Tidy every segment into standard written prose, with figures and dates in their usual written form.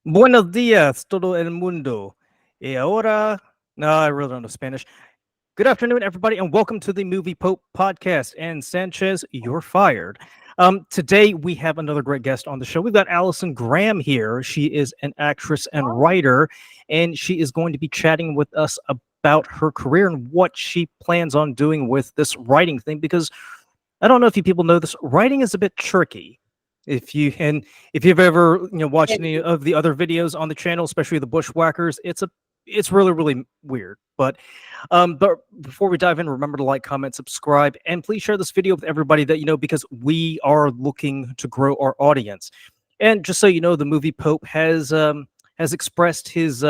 Buenos días, todo el mundo. Y ahora, no, I really don't know Spanish. Good afternoon, everybody, and welcome to the Movie Pope podcast. And Sanchez, you're fired. Today we have another great guest on the show. We've got Allison Graham here. She is an actress and writer, and she is going to be chatting with us about her career and what she plans on doing with this writing thing. Because I don't know if you people know this, writing is a bit tricky. If you've ever watched any of the other videos on the channel, especially the Bushwhackers, it's really weird. But before we dive in, remember to like, comment, subscribe, and please share this video with everybody that you know because we are looking to grow our audience. And just so you know, the movie Pope has expressed his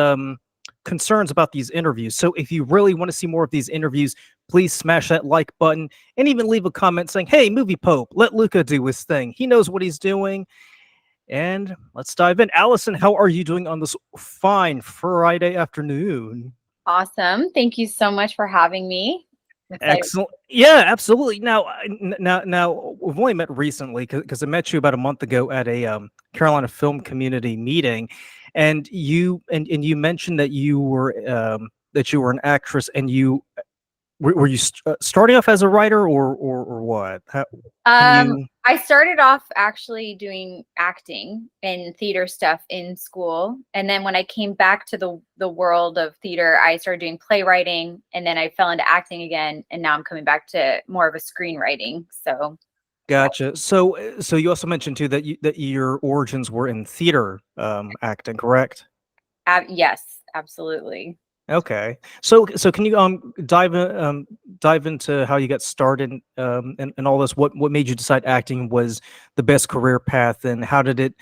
concerns about these interviews. So if you really want to see more of these interviews, please smash that like button and even leave a comment saying, "Hey, movie Pope, let Luca do his thing. He knows what he's doing." And let's dive in. Allison, how are you doing on this fine Friday afternoon? Awesome. Thank you so much for having me. I'm excited. Excellent. Yeah, absolutely. Now, we've only met recently because I met you about a month ago at a Carolina Film Community meeting, and you mentioned that you were an actress, and were you starting off as a writer or what? Can you? I started off actually doing acting and theater stuff in school. And then when I came back to the world of theater, I started doing playwriting and then I fell into acting again. And now I'm coming back to more of a screenwriting. So Gotcha. So you also mentioned too that your origins were in theater acting, correct? yes, absolutely. Okay. So can you dive into how you got started and all this? What made you decide acting was the best career path, and how did it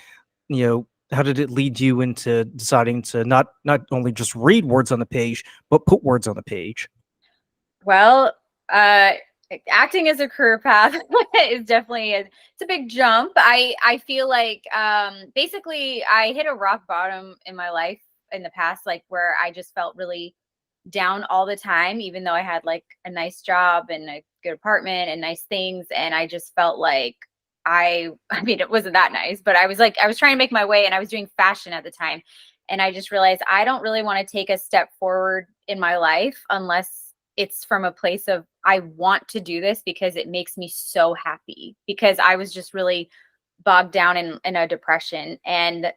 lead you into deciding to not only just read words on the page, but put words on the page? Well, uh, acting as a career path is definitely it's a big jump. I feel like basically I hit a rock bottom in my life in the past, like where I just felt really down all the time, even though I had like a nice job and a good apartment and nice things, and I just felt like I mean it wasn't that nice, but I was trying to make my way and I was doing fashion at the time. And I just realized I don't really want to take a step forward in my life unless it's from a place of I want to do this because it makes me so happy because I was just really bogged down in a depression. And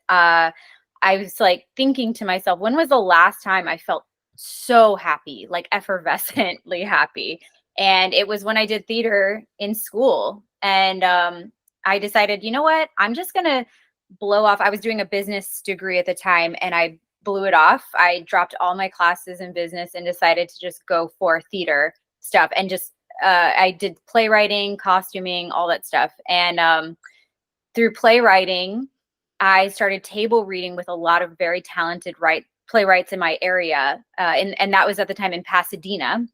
I was like thinking to myself, when was the last time I felt so happy, like effervescently happy? And it was when I did theater in school. And I decided, you know what? I'm just going to blow off. I was doing a business degree at the time and I blew it off. I dropped all my classes in business and decided to just go for theater stuff and just I did playwriting, costuming, all that stuff. And through playwriting, I started table reading with a lot of very talented playwrights in my area. And that was at the time in Pasadena,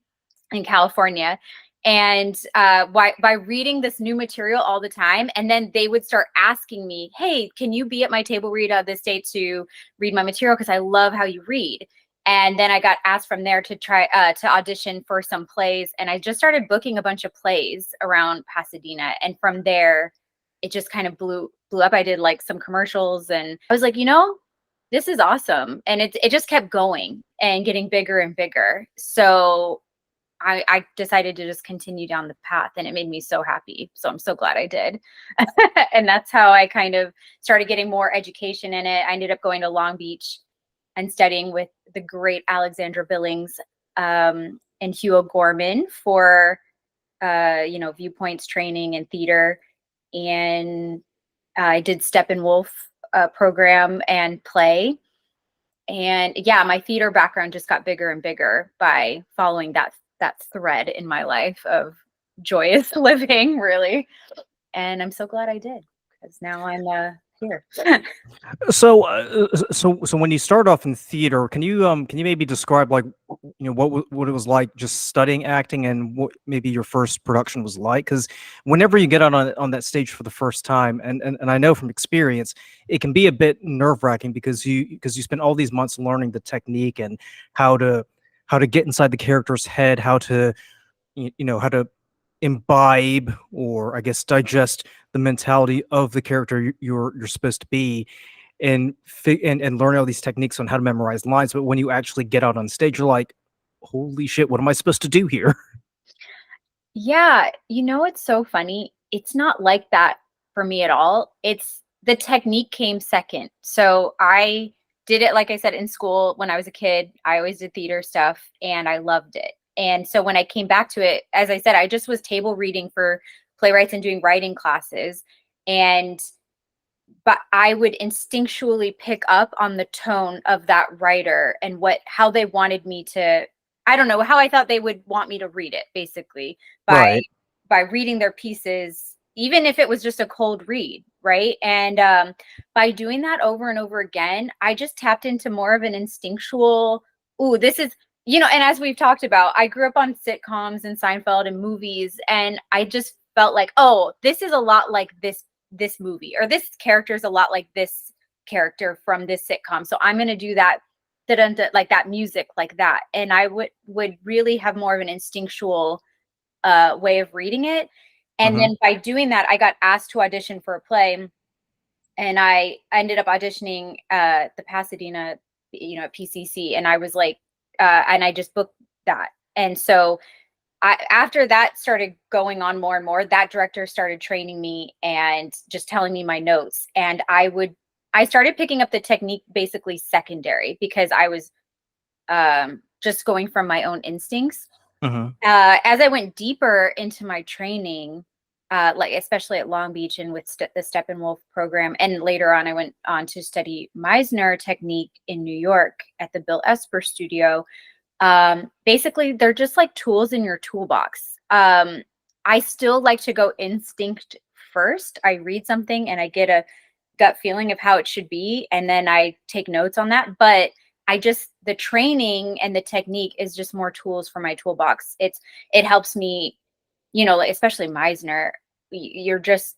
in California. And by reading this new material all the time, and then they would start asking me, "Hey, can you be at my table read this day to read my material? Because I love how you read." And then I got asked from there to try to audition for some plays, and I just started booking a bunch of plays around Pasadena. And from there, it just kind of blew up. I did like some commercials, and I was like, this is awesome. And it just kept going and getting bigger and bigger. So I decided to just continue down the path and it made me so happy. So I'm so glad I did. And that's how I kind of started getting more education in it. I ended up going to Long Beach and studying with the great Alexandra Billings and Hugh O'Gorman for, viewpoints training and theater. And I did Steppenwolf program and play. And yeah, my theater background just got bigger and bigger by following that thread in my life of joyous living, really. And I'm so glad I did because now I'm here. So when you start off in theater, can you maybe describe like what it was like just studying acting and what maybe your first production was like? Because whenever you get on that stage for the first time, and I know from experience, it can be a bit nerve-wracking because you spend all these months learning the technique and how to get inside the character's head, how to imbibe or I guess digest the mentality of the character you're supposed to be. and learn all these techniques on how to memorize lines. But when you actually get out on stage, you're like, holy shit, what am I supposed to do here? Yeah, it's so funny. It's not like that for me at all. It's the technique came second. So I did it, like I said, in school when I was a kid. I always did theater stuff and I loved it. And so when I came back to it, as I said, I just was table reading for playwrights and doing writing classes. And but I would instinctually pick up on the tone of that writer and how they wanted me to, I don't know, how I thought they would want me to read it, basically, by Right. by reading their pieces, even if it was just a cold read, right? And by doing that over and over again, I just tapped into more of an instinctual, ooh, this is, and as we've talked about, I grew up on sitcoms and Seinfeld and movies, and I just felt like, oh, this is a lot like this movie, or this character is a lot like this character from this sitcom, so I'm going to do that, like that music like that. And I would really have more of an instinctual way of reading it. And Hmm. then by doing that, I got asked to audition for a play, and I ended up auditioning the Pasadena, PCC, and I was like, and I just booked that. And so after that started going on more and more, that director started training me and just telling me my notes. And I started picking up the technique basically secondary, because I was just going from my own instincts. Hmm. As I went deeper into my training, like especially at Long Beach and with the Steppenwolf program, and later on I went on to study Meisner technique in New York at the Bill Esper studio. Basically, they're just like tools in your toolbox. I still like to go instinct first. I read something and I get a gut feeling of how it should be, and then I take notes on that. But the training and the technique is just more tools for my toolbox. It helps me, like, especially Meisner. You're just,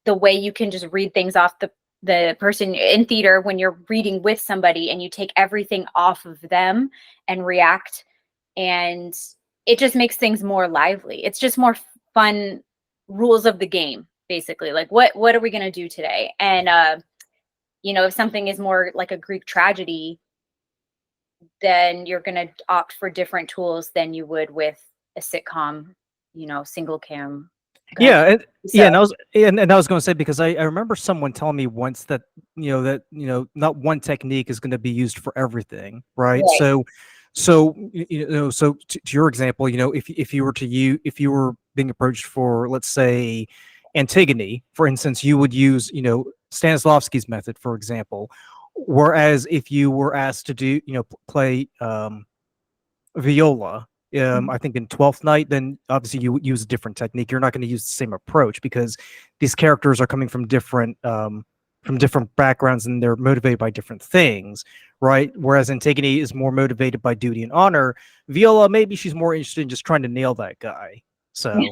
the way you can just read things off the person in theater when you're reading with somebody, and you take everything off of them and react, and it just makes things more lively. It's just more fun, rules of the game, basically. Like, what are we going to do today? And if something is more like a Greek tragedy, then you're going to opt for different tools than you would with a sitcom, single cam kind of. Yeah, So and I was going to say, because I remember someone telling me once that not one technique is going to be used for everything, right? right. So to your example, if you were if you were being approached for, let's say, Antigone, for instance, you would use Stanislavski's method, for example. Whereas if you were asked to do play viola, I think in Twelfth Night, then obviously you would use a different technique. You're not going to use the same approach, because these characters are coming from different backgrounds, and they're motivated by different things, right? Whereas Antigone is more motivated by duty and honor. Viola, maybe she's more interested in just trying to nail that guy. So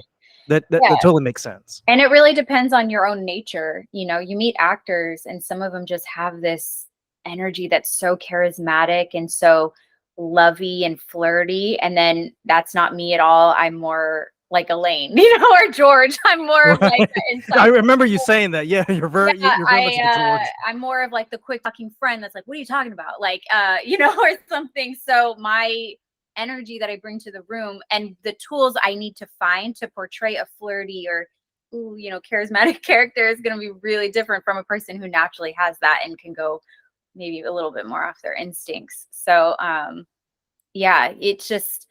that Yeah. totally makes sense. And it really depends on your own nature. You meet actors, and some of them just have this energy that's so charismatic and so lovey and flirty. And then that's not me at all. I'm more like Elaine, or George. I'm more of like Right. the I insightful. remember you saying that. Yeah, Yeah, you're very much like a George. I'm more of like the quick talking friend that's like, what are you talking about? Like, or something. So my energy that I bring to the room and the tools I need to find to portray a flirty or charismatic character is going to be really different from a person who naturally has that and can go maybe a little bit more off their instincts. So yeah, it's just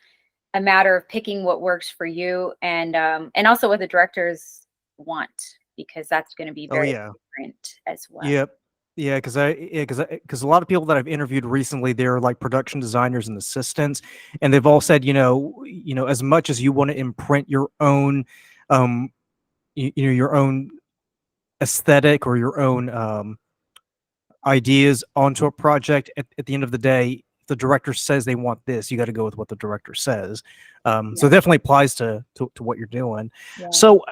a matter of picking what works for you, and also what the directors want, because that's going to be Oh very yeah. different as well. Yep. Yeah, because a lot of people that I've interviewed recently, they're like production designers and assistants, and they've all said, as much as you want to imprint your own, um, your own aesthetic or your own ideas onto a project, at the end of the day, if the director says they want this, you got to go with what the director says. So Yeah, it definitely applies to what you're doing. yeah. So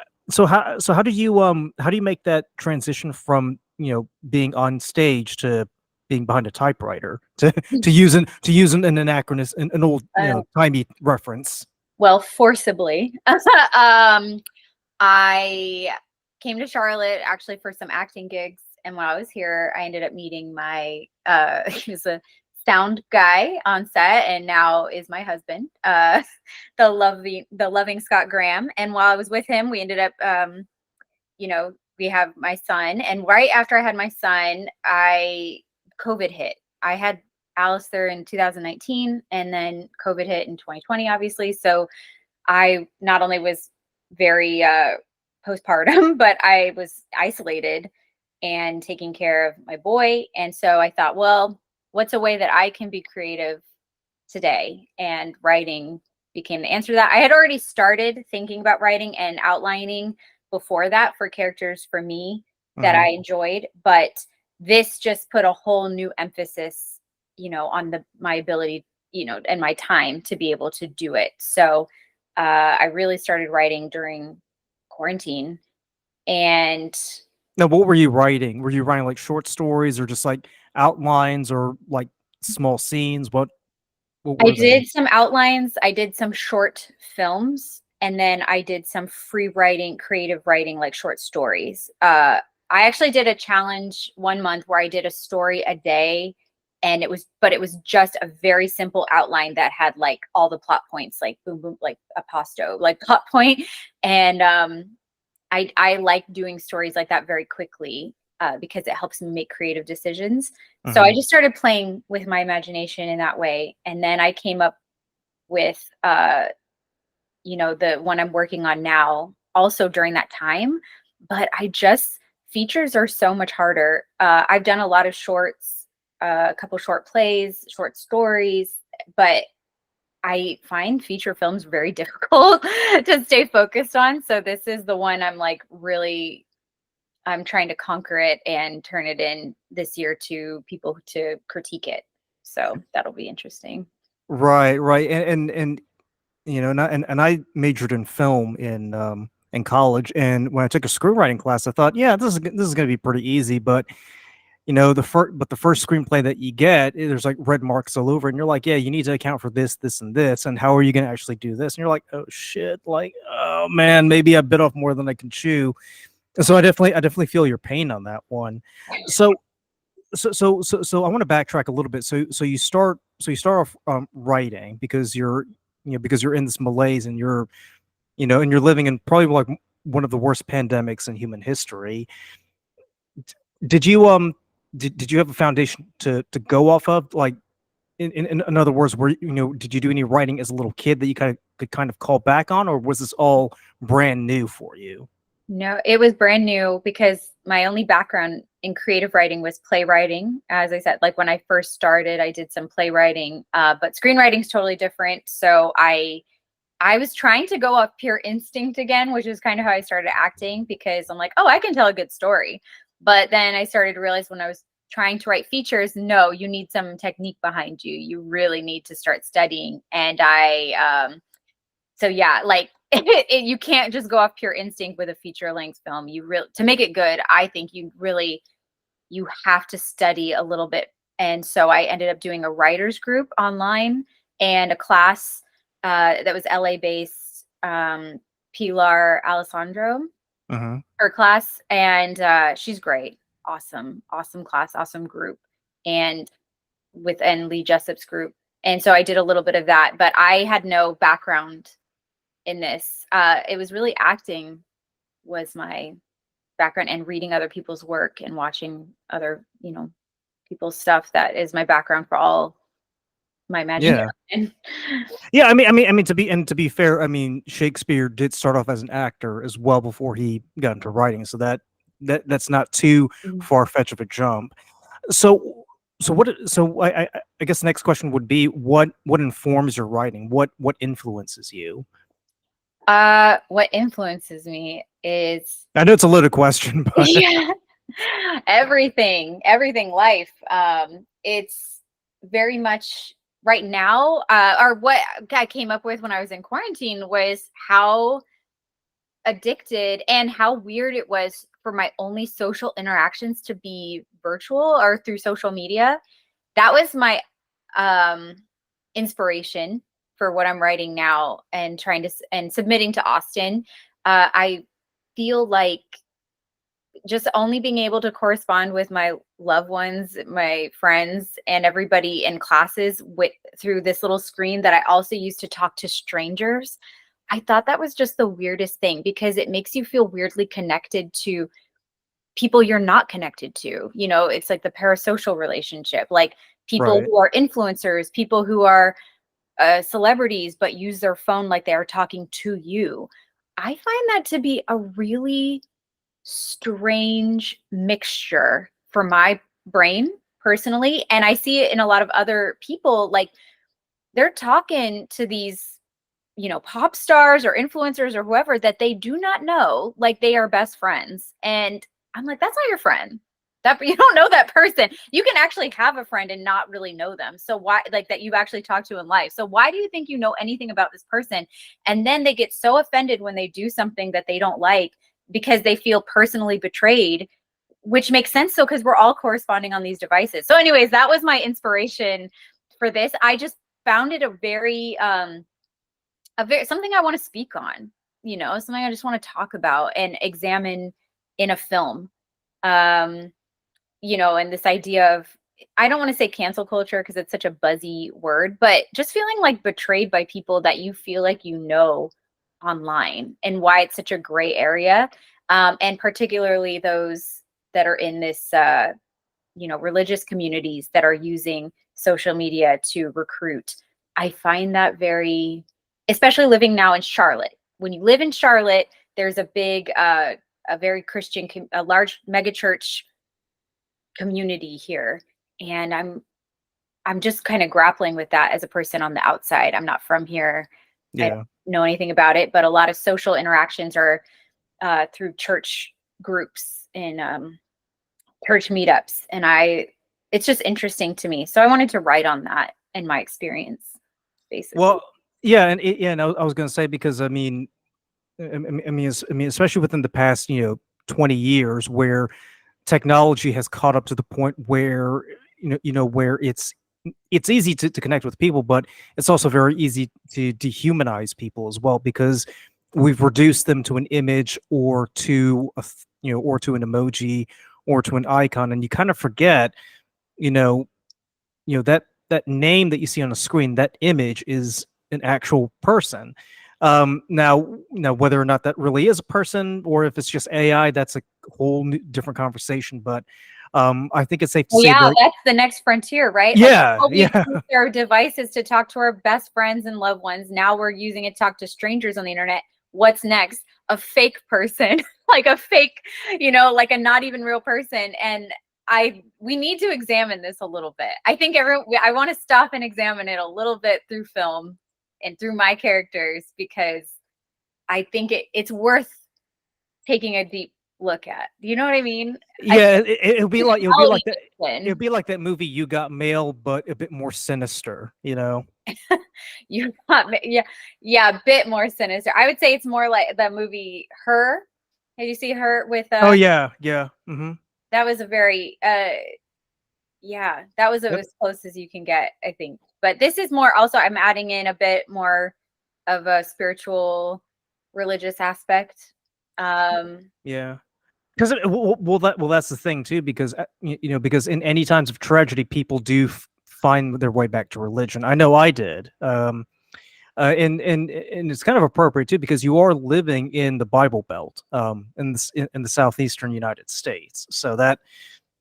how do you make that transition from being on stage to being behind a typewriter, to use an anachronism, an old Uh, timey reference? well, forcibly. I came to Charlotte actually for some acting gigs, And while I was here, I ended up meeting my he was a sound guy on set, and now is my husband, the loving Scott Graham. And while I was with him, we ended up we have my son. And right after I had my son, COVID hit. I had Alice there in 2019, and then COVID hit in 2020, obviously. So I not only was very postpartum, but I was isolated and taking care of my boy. And so I thought, well, what's a way that I can be creative today? And writing became the answer to that. I had already started thinking about writing and outlining before that for characters for me that I enjoyed, but this just put a whole new emphasis, on my ability, and my time to be able to do it. So I really started writing during quarantine. And Now, what were you writing? Were you writing like short stories or just like outlines or like small scenes? What I were they? did some outlines, I did some short films, and then I did some free writing, creative writing, like short stories. I actually did a challenge 1 month where I did a story a day, and it was just a very simple outline that had like all the plot points, like boom, boom, like a pasto, like plot point. And I like doing stories like that very quickly because it helps me make creative decisions. So I just started playing with my imagination in that way. And then I came up with, the one I'm working on now also during that time. But features are so much harder. I've done a lot of shorts, a couple short plays, short stories, but I find feature films very difficult to stay focused on. So this is the one I'm trying to conquer it and turn it in this year to people to critique it. So that'll be interesting. Right, right, and and I majored in film in college, and when I took a screenwriting class, I thought, yeah, this is going to be pretty easy, but the first screenplay that you get, there's like red marks all over, and you're like, yeah, you need to account for this, this, and this, and how are you going to actually do this? And you're like, oh shit, like, oh man, maybe I bit off more than I can chew. So I definitely feel your pain on that one. So so I want to backtrack a little bit. So you start off writing because you're in this malaise, and you're living in probably like one of the worst pandemics in human history. Did you did you have a foundation to go off of, like in other words, did you do any writing as a little kid that you could kind of call back on, or was this all brand new for you? No, it was brand new because my only background in creative writing was playwriting. As I said, like when I first started, I did some playwriting, but screenwriting is totally different. So I was trying to go off pure instinct again, which is kind of how I started acting, because I'm like, oh, I can tell a good story. But then I started to realize when I was trying to write features, no, you need some technique behind you. You really need to start studying. And so yeah, like you can't just go off pure instinct with a feature length film. To make it good, I think you have to study a little bit. And so I ended up doing a writers group online and a class that was LA based, Pilar Alessandro, Uh-huh. her class. And she's great. Awesome class, awesome group. And Lee Jessup's group. And so I did a little bit of that, but I had no background in this. It was really acting was my background, and reading other people's work and watching other, people's stuff. That is my background for all my Yeah. imagination. Yeah, to be fair, I mean, Shakespeare did start off as an actor as well before he got into writing, so that's not too Mhm. far fetched of a jump. So I guess the next question would be, what informs your writing? What influences you? What influences me is I know it's a loaded question, but yeah, everything life. It's very much right now, or what I came up with when I was in quarantine was how addicted and how weird it was for my only social interactions to be virtual or through social media. That was my um inspiration for what I'm writing now and trying to and submitting to Austin. I feel like just only being able to correspond with my loved ones, my friends, and everybody in classes with through this little screen that I also use to talk to strangers. I thought that was just the weirdest thing because it makes you feel weirdly connected to people you're not connected to. You know, it's like the parasocial relationship, like people Right. who are influencers, people who are celebrities, but use their phone like they are talking to you. I find that to be a really strange mixture for my brain personally. And I see it in a lot of other people. Like they're talking to these, you know, pop stars or influencers or whoever that they do not know, like they are best friends. And I'm like, that's not your friend. That you don't know that person. You can actually have a friend and not really know them. So why, like that you've actually talked to in life. So why do you think you know anything about this person? And then they get so offended when they do something that they don't like because they feel personally betrayed, which makes sense. So because we're all corresponding on these devices. So, anyways, that was my inspiration for this. I just found it a very something I want to speak on, you know, something I just want to talk about and examine in a film. Um, you know, and this idea of, I don't want to say cancel culture because it's such a buzzy word, but just feeling like betrayed by people that you feel like you know online and why it's such a gray area. And particularly those that are in this, you know, religious communities that are using social media to recruit. I find that very, especially living now in Charlotte. When you live in Charlotte, there's a big, a very Christian, a large megachurch community here, and I'm just kind of grappling with that as a person on the outside. I'm not from here. I don't Yeah. know anything about it, but a lot of social interactions are through church groups and church meetups, and it's just interesting to me. So I wanted to write on that and my experience, basically. Well, yeah, and yeah, and I was gonna say because I mean, I mean, especially within the past, 20 years, where technology has caught up to the point where where it's easy to connect with people, but it's also very easy to dehumanize people as well because we've reduced them to an image or to or to an emoji or to an icon, and you kind of forget, you know, that name that you see on a screen, that image is an actual person. Now, whether or not that really is a person or if it's just AI, that's a whole different conversation. But I think it's safe to Well, say yeah, that, that's the next frontier, right? Like yeah, how we've yeah, used our devices to talk to our best friends and loved ones. Now we're using it to talk to strangers on the internet. What's next? A fake person, like a fake, you know, like a not even real person. And we need to examine this a little bit. I think I want to stop and examine it a little bit through film and through my characters because I think it's worth taking a deep look at. You know what I mean? I yeah. It'll be think like reality it'll fiction. be like that movie You Got Mail, but a bit more sinister. You know? You got me. Yeah, yeah, a bit more sinister. I would say it's more like the movie Her. Did you see Her with Oh yeah, yeah. that was a very yeah, that was Yep. as close as you can get, I think. But this is more also I'm adding in a bit more of a spiritual religious aspect. Um Yeah. Because that's the thing too. Because because in any times of tragedy, people do find their way back to religion. I know I did, and it's kind of appropriate too because you are living in the Bible Belt, in the southeastern United States. So that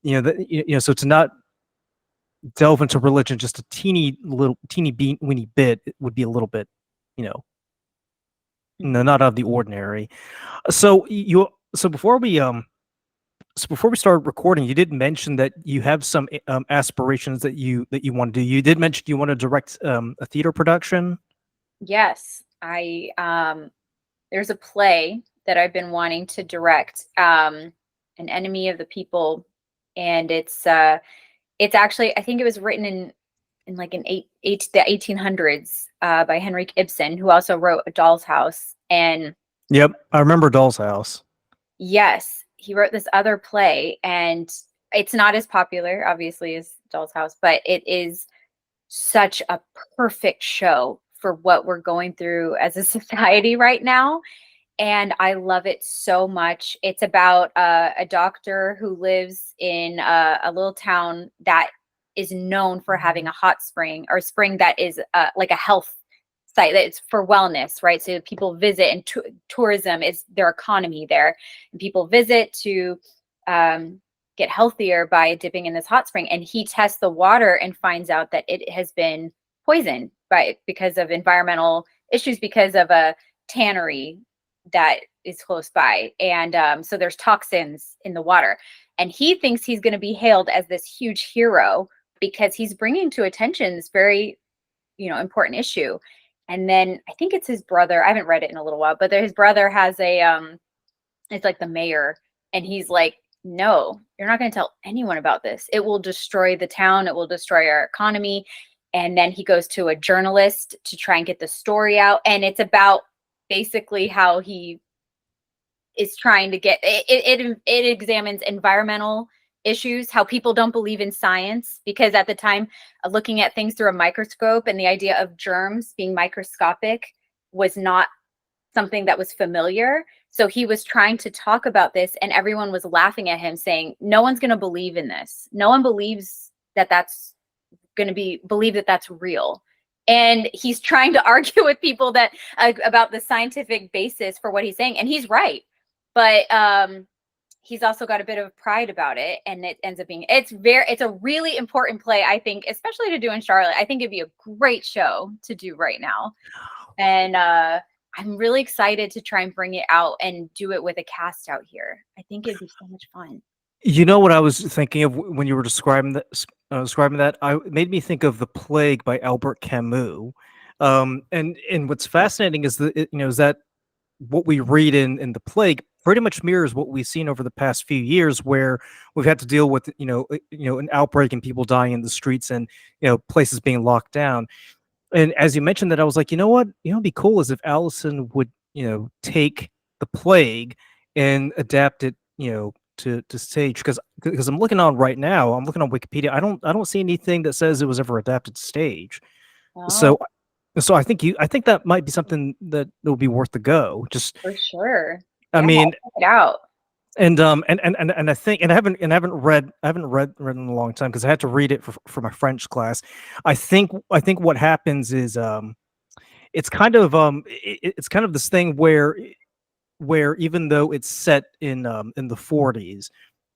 so to not delve into religion just a weeny bit, it would be a little bit, you know, no, mhm. not out of the ordinary. So you so before we started recording, you did mention that you have some aspirations that you want to do. You did mention you want to direct a theater production. Yes, I there's a play that I've been wanting to direct, An Enemy of the People, and it's actually I think it was written in like the 1800s by Henrik Ibsen, who also wrote A Doll's House. And Yep, I remember Doll's House. yes, he wrote this other play, and it's not as popular, obviously, as Doll's House, but it is such a perfect show for what we're going through as a society right now. and I love it so much. It's about a doctor who lives in a little town that is known for having a hot spring, or spring that is like a health site that it's for wellness, right? So people visit, and tourism is their economy there. And people visit to get healthier by dipping in this hot spring. And he tests the water and finds out that it has been poisoned because of environmental issues, because of a tannery that is close by. And so there's toxins in the water. And he thinks he's going to be hailed as this huge hero because he's bringing to attention this very, important issue. And then I think it's his brother. I haven't read it in a little while, but his brother has it's like the mayor, and he's like, no, you're not going to tell anyone about this. It will destroy the town. It will destroy our economy. And then he goes to a journalist to try and get the story out. And it's about basically how he is trying to get it examines environmental issues, how people don't believe in science, because at the time, looking at things through a microscope and the idea of germs being microscopic was not something that was familiar. So he was trying to talk about this, and everyone was laughing at him, saying, no one's going to believe in this. No one believes that that's going to believe that that's real. And he's trying to argue with people that about the scientific basis for what he's saying. And he's right. But he's also got a bit of pride about it. And it ends up being, it's a really important play, I think, especially to do in Charlotte. I think it'd be a great show to do right now. And I'm really excited to try and bring it out and do it with a cast out here. I think it'd be so much fun. You know what I was thinking of when you were describing that? It made me think of The Plague by Albert Camus. And what's fascinating is that what we read in The Plague pretty much mirrors what we've seen over the past few years, where we've had to deal with an outbreak and people dying in the streets, and places being locked down. And as you mentioned that, I was like, you know what? It'd be cool is if Allison would, take The Plague and adapt it, to stage, because I'm looking on right now. I'm looking on Wikipedia. I don't see anything that says it was ever adapted to stage. Oh, So I think that might be something that will be worth the go. Just for sure. I mean, check it out. and I think, and I haven't read in a long time because I had to read it for my French class. I think what happens is it's kind of it's kind of this thing where even though it's set in the 40s,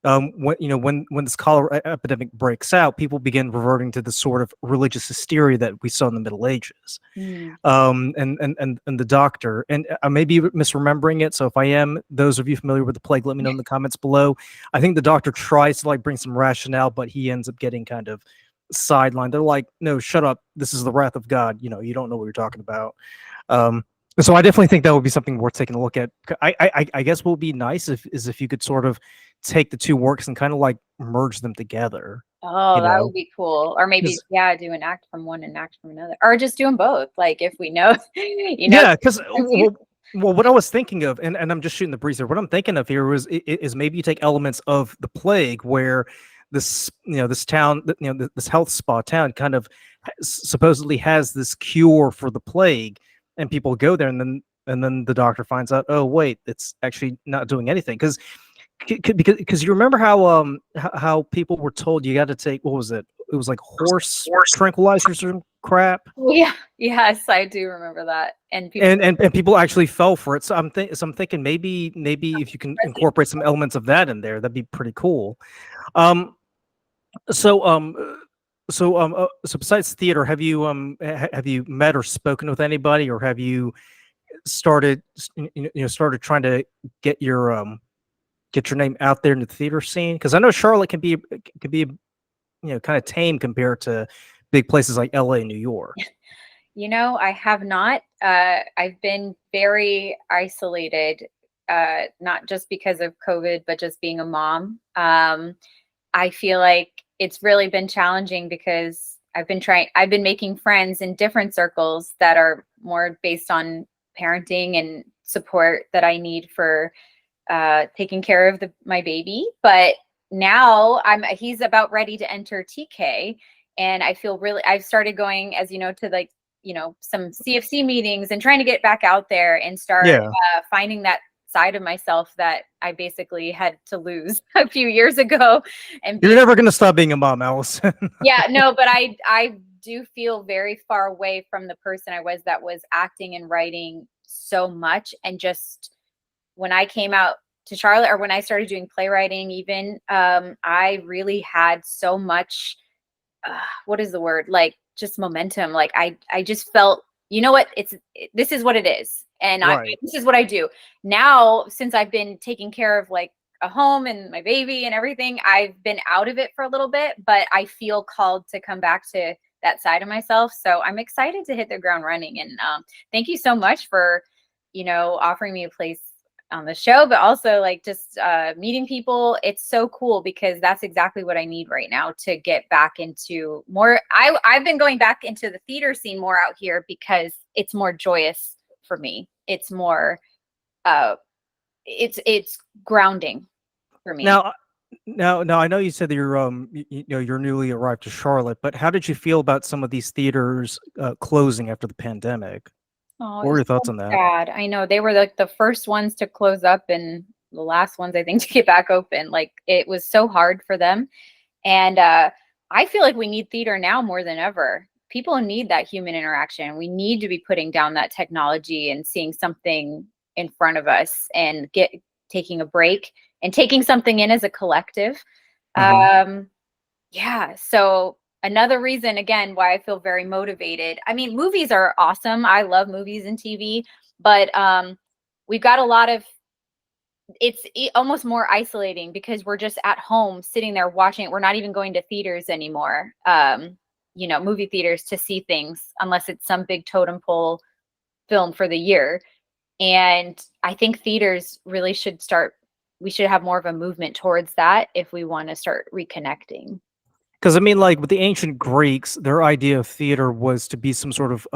when this cholera epidemic breaks out, people begin reverting to the sort of religious hysteria that we saw in the Middle Ages. And the doctor, and I may be misremembering it, so if I am, those of you familiar with The Plague, let me know in the comments below. I think the doctor tries to like bring some rationale, but he ends up getting kind of sidelined. They're like, no, shut up, this is the wrath of God, you don't know what you're talking about. So I definitely think that would be something worth taking a look at. I guess what would be nice if you could sort of take the two works and kind of like merge them together. Oh, that would be cool. Or maybe, do an act from one and act from another, or just do them both. Like if we know, Yeah, because well, what I was thinking of, and I'm just shooting the breeze here. What I'm thinking of here is maybe you take elements of The Plague, where this town, this health spa town, kind of supposedly has this cure for the plague, and people go there, and then the doctor finds out, oh wait, it's actually not doing anything. Because you remember how people were told you got to take, what was it? It was like horse tranquilizers or crap. Yeah, yes, I do remember that. And people actually fell for it. So I'm thinking maybe if you can incorporate some elements of that in there, that'd be pretty cool. So besides theater, have you met or spoken with anybody, or have you started trying to get your name out there in the theater scene? Because I know Charlotte can be kind of tame compared to big places like LA, New York. I have not. I've been very isolated, not just because of COVID, but just being a mom. I feel like it's really been challenging because I've been making friends in different circles that are more based on parenting and support that I need for taking care of my baby. But now he's about ready to enter TK, and I feel I've started going, as you know, to like some CFC meetings and trying to get back out there and start Yeah. finding that side of myself that I basically had to lose a few years ago and You're be never gonna stop being a mom, Allison. yeah, no, but I do feel very far away from the person I was that was acting and writing so much. And just when I came out to Charlotte, or when I started doing playwriting, even, I really had so much, what is the word? Like just momentum. Like I just felt, you know what? This is what it is. And Right. this is what I do now. Since I've been taking care of like a home and my baby and everything, I've been out of it for a little bit, but I feel called to come back to that side of myself. So I'm excited to hit the ground running. And thank you so much for, offering me a place on the show, but also like just meeting people. It's so cool because that's exactly what I need right now to get back into more. I've been going back into the theater scene more out here because it's more joyous for me. It's more it's grounding for me. Now, now, I know you said that you're newly arrived to Charlotte, but how did you feel about some of these theaters closing after the pandemic? Oh, What were it's your thoughts so on that? sad. I know they were like the first ones to close up and the last ones I think to get back open. Like it was so hard for them. And I feel like we need theater now more than ever. People need that human interaction. We need to be putting down that technology and seeing something in front of us and taking a break and taking something in as a collective. Hmm. Um, yeah. So another reason again why I feel very motivated. I mean, movies are awesome. I love movies and TV, but we've got a lot of almost more isolating because we're just at home sitting there watching it. We're not even going to theaters anymore. Movie theaters to see things unless it's some big totem pole film for the year. And I think theaters really we should have more of a movement towards that if we want to start reconnecting. Because I mean, like with the ancient Greeks, their idea of theater was to be some sort of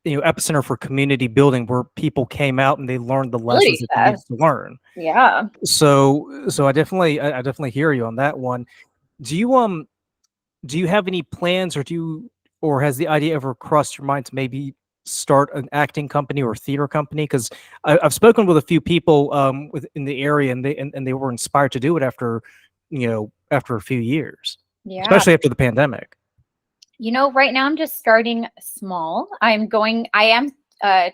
epicenter for community building where people came out and they learned the lessons Ability that they needed fest. to learn. Yeah. So I definitely hear you on that one. Do you do you have any plans, or has the idea ever crossed your mind to maybe start an acting company or theater company? Because I've spoken with a few people in the area, and they were inspired to do it after a few years, Yeah. especially after the pandemic. Right now I'm just starting small. I am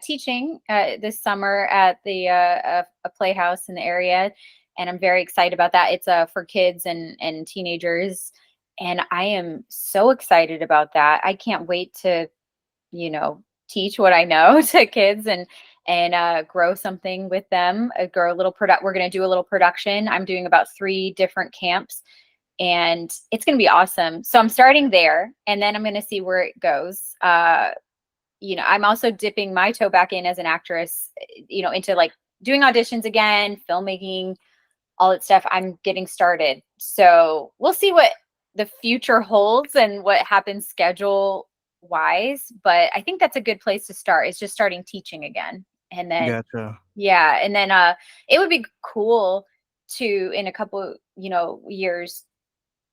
teaching this summer at a playhouse in the area, and I'm very excited about that. It's for kids and teenagers, and I am so excited about that. I can't wait to, teach what I know to kids and grow something with them. Grow a little product. We're going to do a little production. I'm doing about 3 different camps and it's going to be awesome. So I'm starting there and then I'm going to see where it goes. I'm also dipping my toe back in as an actress, into like doing auditions again, filmmaking, all that stuff. I'm getting started. So we'll see what the future holds and what happens schedule wise. But I think that's a good place to start. Is just starting teaching again. And then, Gotcha. yeah. And then it would be cool to, in a couple, years,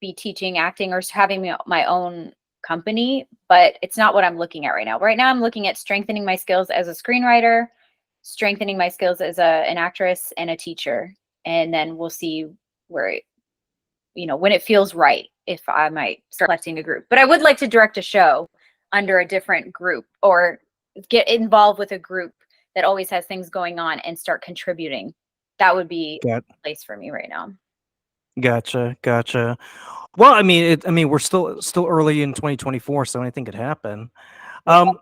be teaching acting or having my own company, but it's not what I'm looking at right now. Right now, I'm looking at strengthening my skills as a screenwriter, strengthening my skills as an actress and a teacher, and then we'll see where, when it feels right, if I might start collecting a group. But I would like to direct a show under a different group or get involved with a group that always has things going on and start contributing. That would be Got a place for me right now. Gotcha. Well, I mean, we're still early in 2024, so anything could happen. Yeah. Um,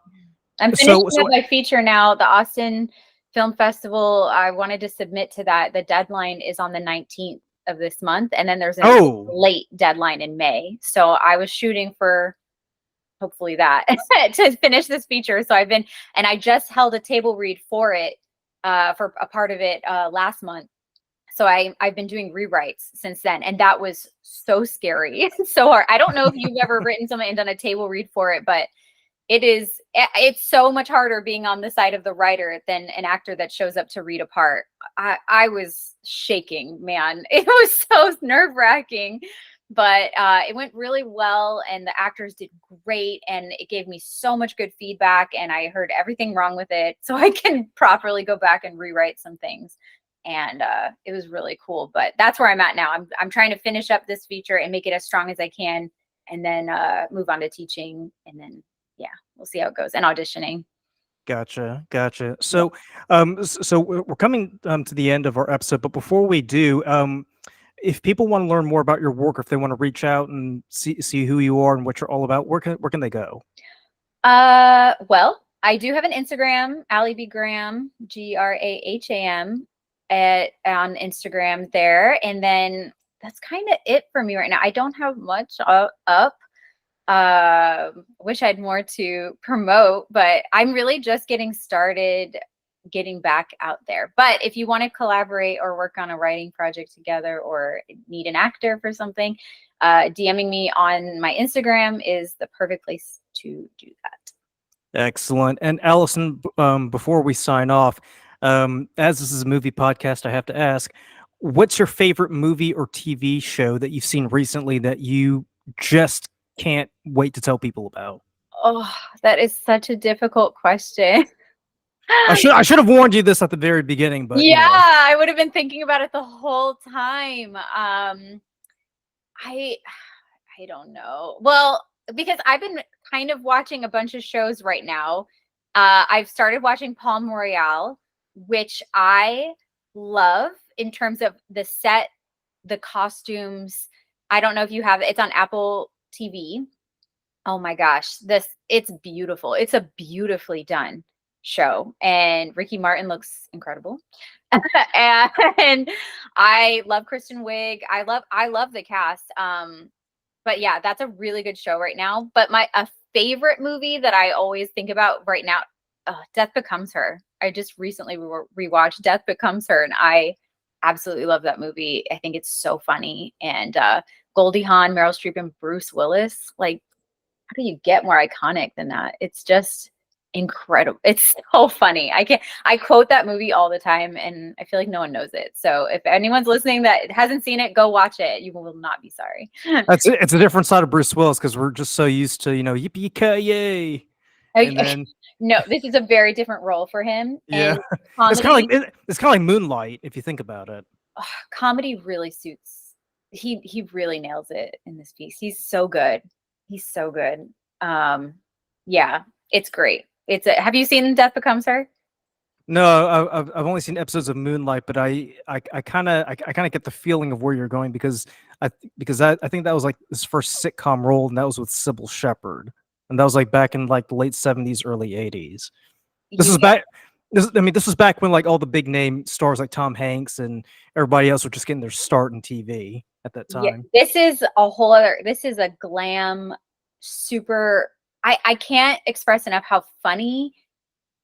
I'm finishing so up my feature now, the Austin Film Festival. I wanted to submit to that. The deadline is on the 19th of this month, and then there's a oh, late deadline in May. So I was shooting for hopefully that to finish this feature. So I just held a table read for it, for a part of it last month. So I've been doing rewrites since then, and that was so scary, so hard. I don't know if you've ever written something and done a table read for it, but it's so much harder being on the side of the writer than an actor that shows up to read a part. I was shaking, man. It was so nerve-wracking, but it went really well, and the actors did great, and it gave me so much good feedback, and I heard everything wrong with it, so I can properly go back and rewrite some things. And it was really cool. But that's where I'm at now. I'm trying to finish up this feature and make it as strong as I can, and then move on to teaching, and then yeah, we'll see how it goes, and auditioning. Gotcha, gotcha. So, so we're coming to the end of our episode, but before we do, if people want to learn more about your work, or if they want to reach out and see who you are and what you're all about, where can they go? Well, I do have an Instagram, Allie B. Graham, Graham, on Instagram there, and then that's kind of it for me right now. I don't have much up. Wish I had more to promote, but I'm really just getting started, getting back out there. But if you want to collaborate or work on a writing project together, or need an actor for something, DMing me on my Instagram is the perfect place to do that. Excellent. And Allison, before we sign off, as this is a movie podcast, I have to ask, what's your favorite movie or TV show that you've seen recently that you just can't wait to tell people about? Oh, that is such a difficult question. I should have warned you this at the very beginning, but yeah, I would have been thinking about it the whole time. I don't know. Well, because I've been kind of watching a bunch of shows right now. I've started watching Palm Royale, which I love in terms of the set, the costumes. I don't know if you have it. It's on Apple TV. Oh my gosh, it's beautiful. It's a beautifully done show, and Ricky Martin looks incredible. And I love Kristen Wiig. I love the cast. But yeah, that's a really good show right now. But a favorite movie that I always think about right now, Death Becomes Her. I just recently rewatched Death Becomes Her, and I absolutely love that movie. I think it's so funny. And Goldie Hawn, Meryl Streep, and Bruce Willis. Like, how do you get more iconic than that? It's just incredible. It's so funny. I quote that movie all the time, and I feel like no one knows it. So if anyone's listening that hasn't seen it, go watch it. You will not be sorry. It's a different side of Bruce Willis, because we're just so used to, yippee-ki-yay. And then no, this is a very different role for him. Yeah, and it's kind of like Moonlight, if you think about it. Comedy really suits. He really nails it in this piece. He's so good. He's so good. Yeah, it's great. Have you seen Death Becomes Her? No, I've only seen episodes of Moonlight, but I kind of get the feeling of where you're going, because I think that was like his first sitcom role, and that was with Sybil Shepherd, and that was like back in like the late 70s, early 80s. This was back. This was back when like all the big name stars like Tom Hanks and everybody else were just getting their start in TV at that time. Yeah, this is a whole other. This is a glam, super. I can't express enough how funny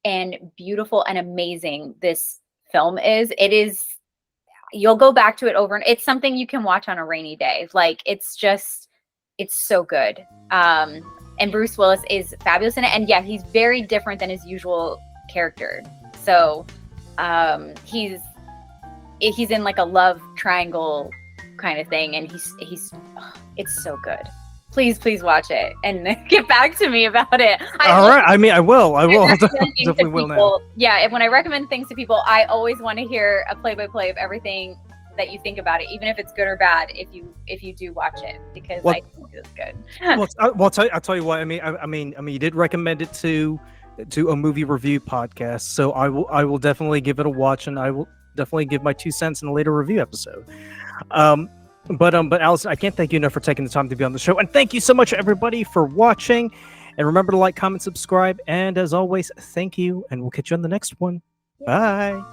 and beautiful and amazing this film is. It is. You'll go back to it over, and it's something you can watch on a rainy day. Like, it's so good. And Bruce Willis is fabulous in it. And yeah, he's very different than his usual character. So he's in like a love triangle kind of thing, and it's so good. Please watch it and get back to me about it. All right. I mean, I will. Definitely will now. Yeah. When I recommend things to people, I always want to hear a play-by-play of everything that you think about it, even if it's good or bad. If you do watch it, because I think it's good. I'll tell you what. I mean, you did recommend it to a movie review podcast, so I will definitely give it a watch, and I will definitely give my 2 cents in a later review episode. But Allison, I can't thank you enough for taking the time to be on the show, and thank you so much everybody for watching. And remember to like, comment, subscribe, and as always, thank you, and we'll catch you on the next one. Bye.